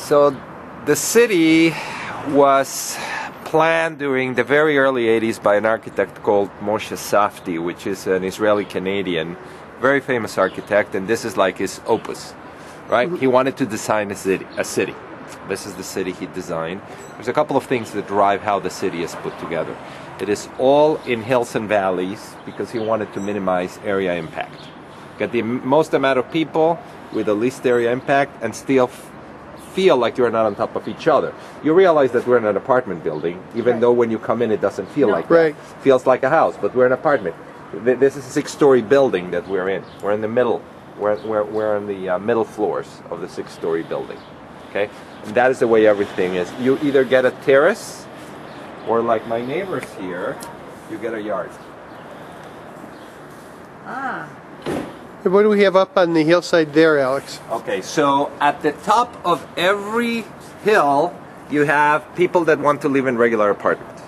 So the city was planned during the very early 80s by an architect called Moshe Safdie, which is an Israeli-Canadian, very famous architect, and this is like his opus, right? He wanted to design a city. This is the city he designed. There's a couple of things that drive how the city is put together. It is all in hills and valleys because he wanted to minimize area impact. Get the most amount of people with the least area impact and still feel like you're not on top of each other. You realize that we're in an apartment building, even though when you come in it doesn't feel like that. It feels like a house, but we're an apartment. This is a 6-story building that we're in. We're in the middle. We're in the middle floors of the 6-story building. Okay, and that is the way everything is. You either get a terrace, or like my neighbors here, you get a yard. Ah. What do we have up on the hillside there, Alex? Okay, so at the top of every hill, you have people that want to live in regular apartments.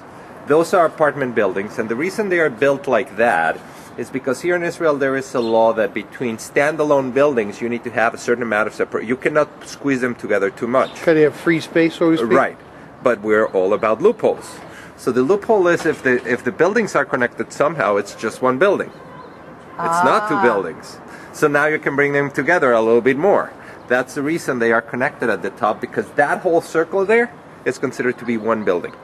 Those are apartment buildings, and the reason they are built like that is because here in Israel there is a law that between standalone buildings you need to have a certain amount of separate. You cannot squeeze them together too much. Kind of have free space, so to speak? Right, but we're all about loopholes. So the loophole is if the buildings are connected somehow, it's just one building. It's not two buildings. So now you can bring them together a little bit more. That's the reason they are connected at the top, because that whole circle there is considered to be one building.